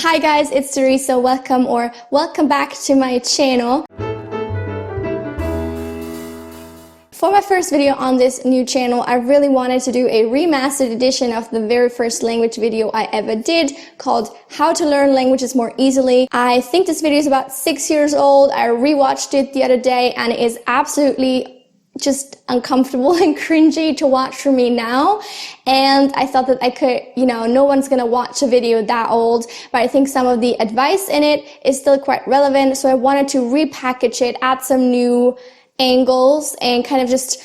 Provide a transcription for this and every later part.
Hi guys, it's Teresa. Welcome back to my channel. For my first video on this new channel, I really wanted to do a remastered edition of the very first language video I ever did called How to Learn Languages More Easily. I think this video is about 6 years old. I rewatched it the other day and it is absolutely just uncomfortable and cringy to watch for me now. And I thought that I could, no one's gonna watch a video that old, but I think some of the advice in it is still quite relevant. So I wanted to repackage it, add some new angles, and kind of just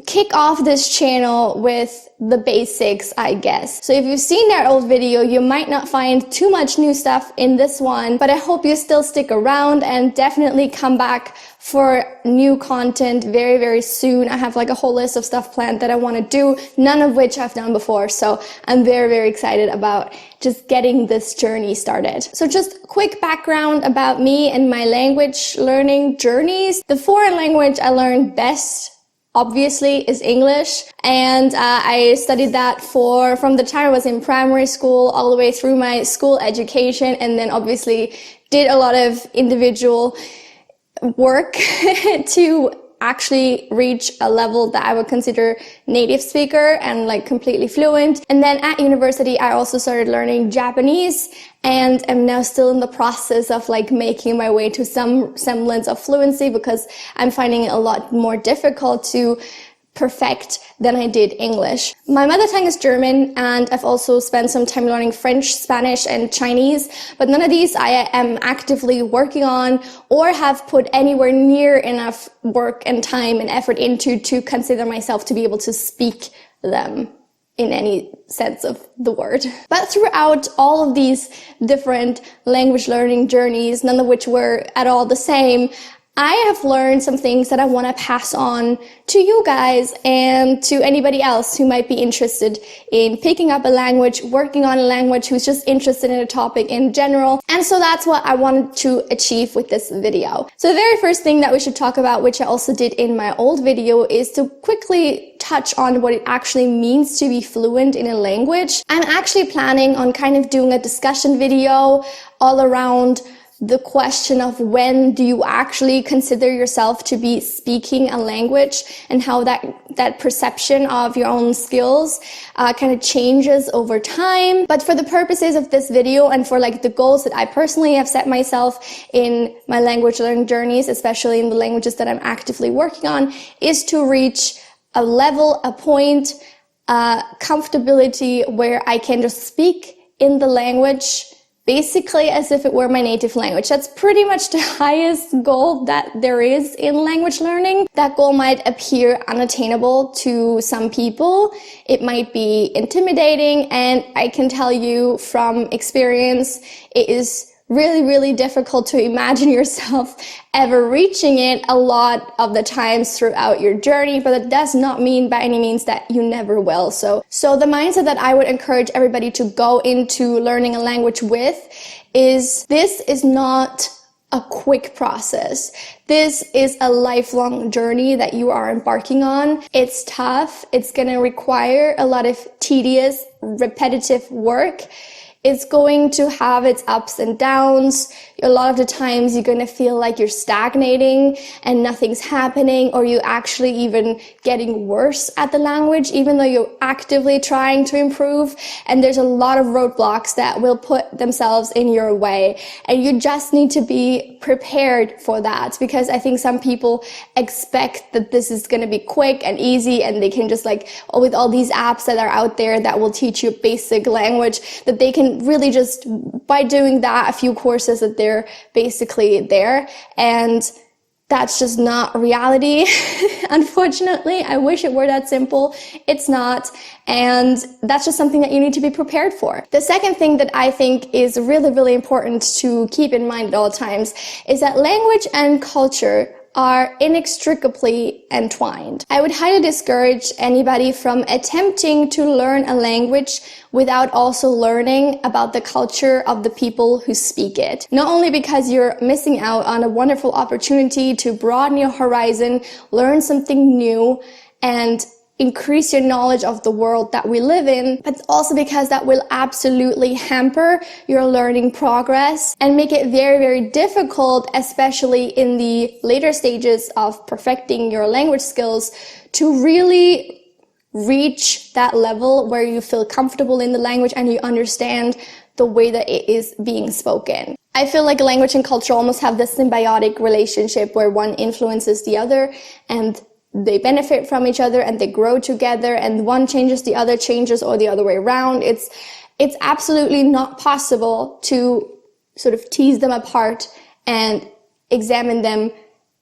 kick off this channel with the basics, I guess. So if you've seen that old video, you might not find too much new stuff in this one, but I hope you still stick around and definitely come back for new content very, very soon. I have like a whole list of stuff planned that I want to do, none of which I've done before. So I'm very, very excited about just getting this journey started. So just quick background about me and my language learning journeys. The foreign language I learned best obviously is English, and I studied that from the time I was in primary school all the way through my school education, and then obviously did a lot of individual work to actually reach a level that I would consider native speaker and like completely fluent. And then at university, I also started learning Japanese and am now still in the process of like making my way to some semblance of fluency because I'm finding it a lot more difficult to perfect than I did English. My mother tongue is German, and I've also spent some time learning French, Spanish, and Chinese, but none of these I am actively working on or have put anywhere near enough work and time and effort into to consider myself to be able to speak them in any sense of the word. But throughout all of these different language learning journeys, none of which were at all the same, I have learned some things that I want to pass on to you guys and to anybody else who might be interested in picking up a language, working on a language, who's just interested in a topic in general. And so that's what I wanted to achieve with this video. So the very first thing that we should talk about, which I also did in my old video, is to quickly touch on what it actually means to be fluent in a language. I'm actually planning on kind of doing a discussion video all around the question of when do you actually consider yourself to be speaking a language, and how that perception of your own skills kind of changes over time. But for the purposes of this video and for like the goals that I personally have set myself in my language learning journeys, especially in the languages that I'm actively working on, is to reach a level, a point, comfortability where I can just speak in the language basically as if it were my native language. That's pretty much the highest goal that there is in language learning. That goal might appear unattainable to some people. It might be intimidating, and I can tell you from experience, it is really, really difficult to imagine yourself ever reaching it a lot of the times throughout your journey, but it does not mean by any means that you never will. So the mindset that I would encourage everybody to go into learning a language with is this is not a quick process. This is a lifelong journey that you are embarking on. It's tough. It's going to require a lot of tedious, repetitive work. It's going to have its ups and downs. A lot of the times you're going to feel like you're stagnating and nothing's happening, or you actually even getting worse at the language, even though you're actively trying to improve. And there's a lot of roadblocks that will put themselves in your way. And you just need to be prepared for that, because I think some people expect that this is going to be quick and easy and they can just like, with all these apps that are out there that will teach you basic language, that they can really just, by doing that, a few courses, that they're basically there. And that's just not reality. Unfortunately, I wish it were that simple. It's not. And that's just something that you need to be prepared for. The second thing that I think is really, really important to keep in mind at all times is that language and culture are inextricably entwined. I would highly discourage anybody from attempting to learn a language without also learning about the culture of the people who speak it. Not only because you're missing out on a wonderful opportunity to broaden your horizon, learn something new, and increase your knowledge of the world that we live in, but also because that will absolutely hamper your learning progress and make it very, very difficult, especially in the later stages of perfecting your language skills, to really reach that level where you feel comfortable in the language and you understand the way that it is being spoken. I feel like language and culture almost have this symbiotic relationship where one influences the other and they benefit from each other and they grow together, and one changes, the other changes, or the other way around. It's absolutely not possible to sort of tease them apart and examine them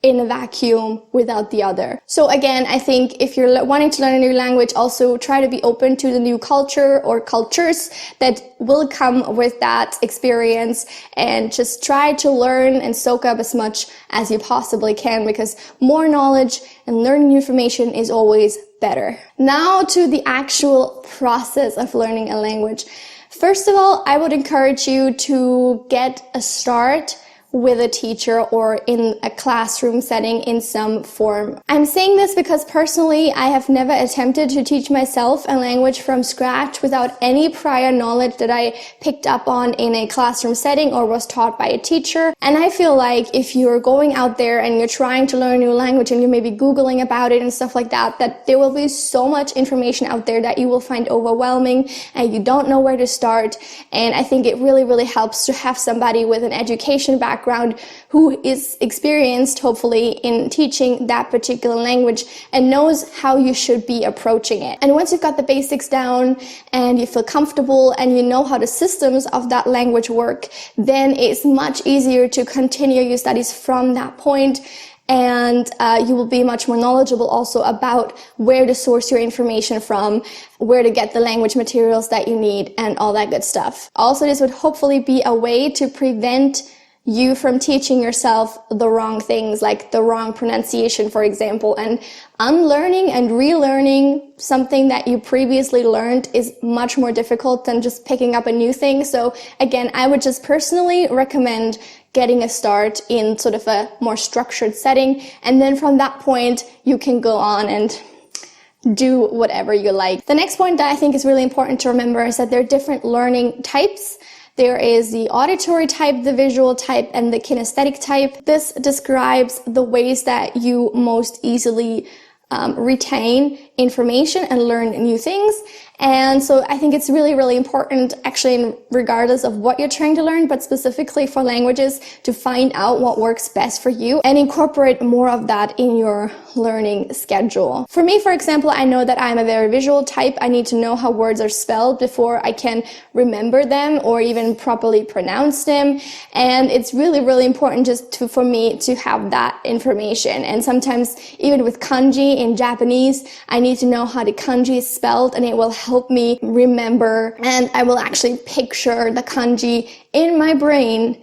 in a vacuum without the other. So again, I think if you're wanting to learn a new language, also try to be open to the new culture or cultures that will come with that experience, and just try to learn and soak up as much as you possibly can, because more knowledge and learning new information is always better. Now to the actual process of learning a language. First of all, I would encourage you to get a start with a teacher or in a classroom setting in some form. I'm saying this because personally, I have never attempted to teach myself a language from scratch without any prior knowledge that I picked up on in a classroom setting or was taught by a teacher. And I feel like if you're going out there and you're trying to learn a new language and you're maybe Googling about it and stuff like that, that there will be so much information out there that you will find overwhelming and you don't know where to start. And I think it really, really helps to have somebody with an education background who is experienced, hopefully, in teaching that particular language and knows how you should be approaching it. And once you've got the basics down and you feel comfortable and you know how the systems of that language work, then it's much easier to continue your studies from that point. And you will be much more knowledgeable also about where to source your information from, where to get the language materials that you need, and all that good stuff. Also, this would hopefully be a way to prevent you from teaching yourself the wrong things, like the wrong pronunciation, for example. And unlearning and relearning something that you previously learned is much more difficult than just picking up a new thing. So again, I would just personally recommend getting a start in sort of a more structured setting. And then from that point, you can go on and do whatever you like. The next point that I think is really important to remember is that there are different learning types. There is the auditory type, the visual type, and the kinesthetic type. This describes the ways that you most easily retain information and learn new things. And so I think it's really, really important, actually, regardless of what you're trying to learn, but specifically for languages, to find out what works best for you and incorporate more of that in your learning schedule. For me, for example, I know that I'm a very visual type. I need to know how words are spelled before I can remember them or even properly pronounce them. And it's really, really important for me to have that information. And sometimes even with kanji in Japanese, I need to know how the kanji is spelled, and it will help me remember, and I will actually picture the kanji in my brain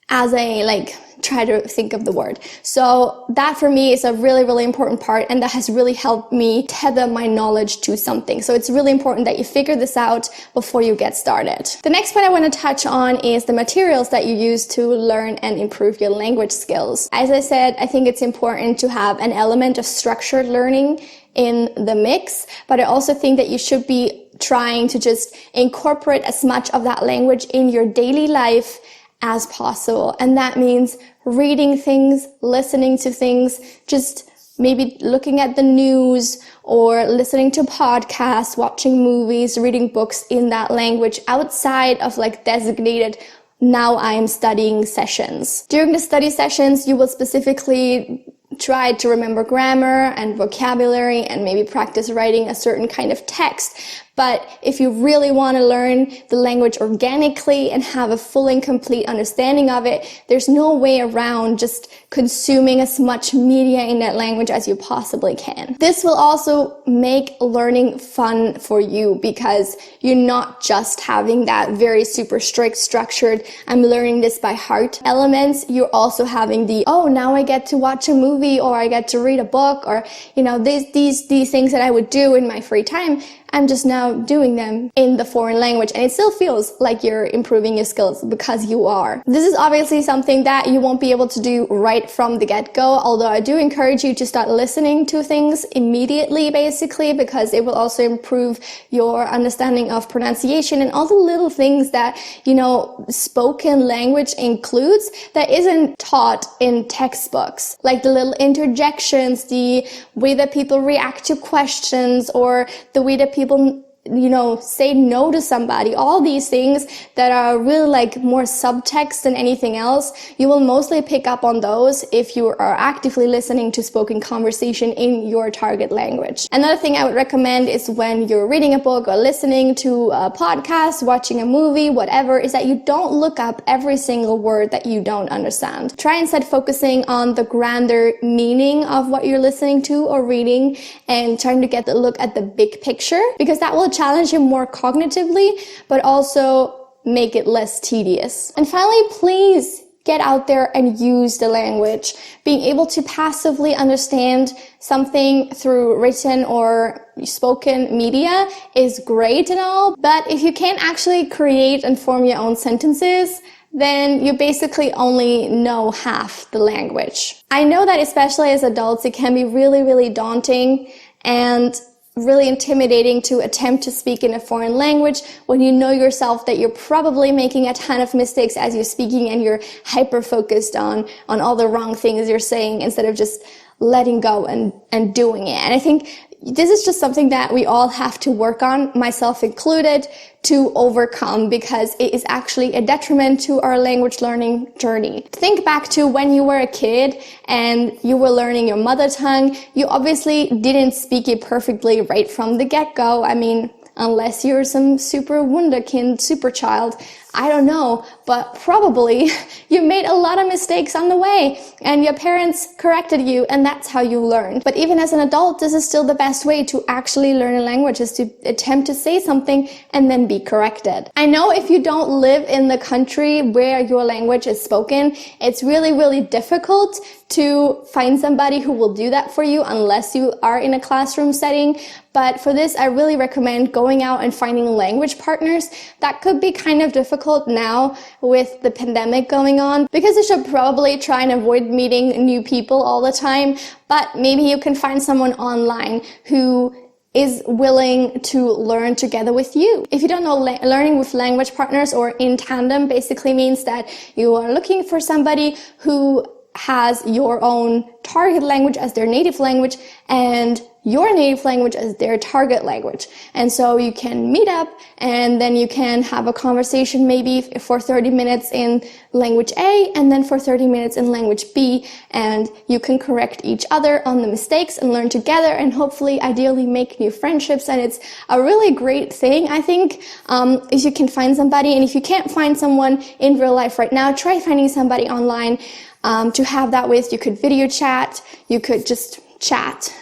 as I try to think of the word. So that for me is a really, really important part, and that has really helped me tether my knowledge to something. So it's really important that you figure this out before you get started. The next point I want to touch on is the materials that you use to learn and improve your language skills. As I said, I think it's important to have an element of structured learning in the mix, but I also think that you should be trying to just incorporate as much of that language in your daily life as possible. And that means reading things, listening to things, just maybe looking at the news or listening to podcasts, watching movies, reading books in that language outside of designated now I'm studying sessions. During the study sessions, you will specifically try to remember grammar and vocabulary and maybe practice writing a certain kind of text. But if you really want to learn the language organically and have a full and complete understanding of it, there's no way around just consuming as much media in that language as you possibly can. This will also make learning fun for you, because you're not just having that very super strict, structured, I'm learning this by heart elements. You're also having the, oh, now I get to watch a movie, or I get to read a book, or, these things that I would do in my free time. I'm just now doing them in the foreign language, and it still feels like you're improving your skills because you are. This is obviously something that you won't be able to do right from the get-go, although I do encourage you to start listening to things immediately, basically, because it will also improve your understanding of pronunciation and all the little things that, you know, spoken language includes that isn't taught in textbooks, like the little interjections, the way that people react to questions, or the way that people, you know, say no to somebody. All these things that are really like more subtext than anything else, you will mostly pick up on those if you are actively listening to spoken conversation in your target language. Another thing I would recommend is when you're reading a book or listening to a podcast, watching a movie, whatever, is that you don't look up every single word that you don't understand. Try instead focusing on the grander meaning of what you're listening to or reading and trying to get the look at the big picture, because that will challenge you more cognitively, but also make it less tedious. And finally, please get out there and use the language. Being able to passively understand something through written or spoken media is great and all, but if you can't actually create and form your own sentences, then you basically only know half the language. I know that especially as adults, it can be really, really daunting and really intimidating to attempt to speak in a foreign language when you know yourself that you're probably making a ton of mistakes as you're speaking and you're hyper focused on all the wrong things you're saying instead of just letting go and doing it. And I think this is just something that we all have to work on, myself included, to overcome, because it is actually a detriment to our language learning journey. Think back to when you were a kid and you were learning your mother tongue. You obviously didn't speak it perfectly right from the get-go. I mean, unless you're some super wunderkind, super child, I don't know, but probably you made a lot of mistakes on the way and your parents corrected you, and that's how you learned. But even as an adult, this is still the best way to actually learn a language, is to attempt to say something and then be corrected. I know if you don't live in the country where your language is spoken, it's really, really difficult to find somebody who will do that for you unless you are in a classroom setting. But for this, I really recommend going out and finding language partners. That could be kind of difficult now with the pandemic going on, because you should probably try and avoid meeting new people all the time. But maybe you can find someone online who is willing to learn together with you. If you don't know, learning with language partners or in tandem basically means that you are looking for somebody who has your own target language as their native language and your native language as their target language. And so you can meet up and then you can have a conversation maybe for 30 minutes in language A and then for 30 minutes in language B, and you can correct each other on the mistakes and learn together and hopefully ideally make new friendships. And it's a really great thing, I think, if you can find somebody. And if you can't find someone in real life right now, try finding somebody online to have that with. You could video chat, you could just chat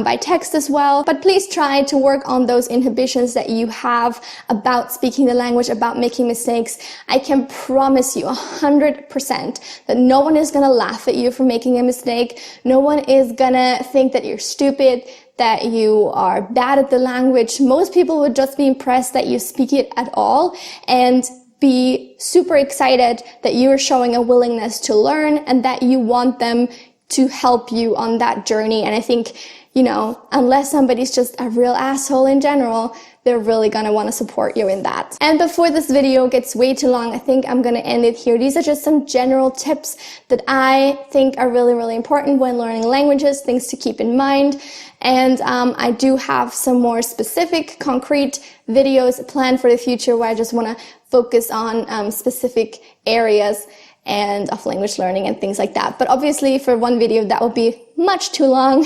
by text as well. But please try to work on those inhibitions that you have about speaking the language, about making mistakes. I can promise you 100% that no one is gonna laugh at you for making a mistake. No one is gonna think that you're stupid, that you are bad at the language. Most people would just be impressed that you speak it at all and be super excited that you're showing a willingness to learn and that you want them to help you on that journey. And I think, you know, unless somebody's just a real asshole in general, they're really gonna wanna support you in that. And before this video gets way too long, I think I'm gonna end it here. These are just some general tips that I think are really, really important when learning languages, things to keep in mind. And I do have some more specific, concrete videos planned for the future where I just wanna focus on specific areas and of language learning and things like that. But obviously for one video that would be much too long.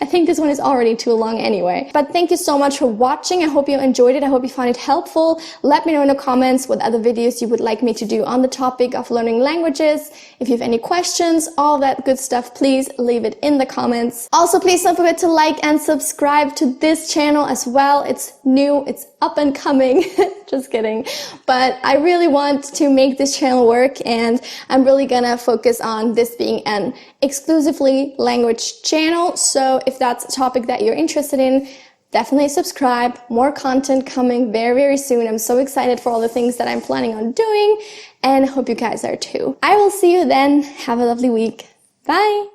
I think this one is already too long anyway. But thank you so much for watching. I hope you enjoyed it. I hope you found it helpful. Let me know in the comments what other videos you would like me to do on the topic of learning languages. If you have any questions, all that good stuff, please leave it in the comments. Also, please don't forget to like and subscribe to this channel as well. It's new, it's up and coming. Just kidding. But I really want to make this channel work, and I'm really gonna focus on this being an exclusively language channel. So if that's a topic that you're interested in, definitely subscribe. More content coming very, very soon. I'm so excited for all the things that I'm planning on doing, and hope you guys are too. I will see you then. Have a lovely week. Bye.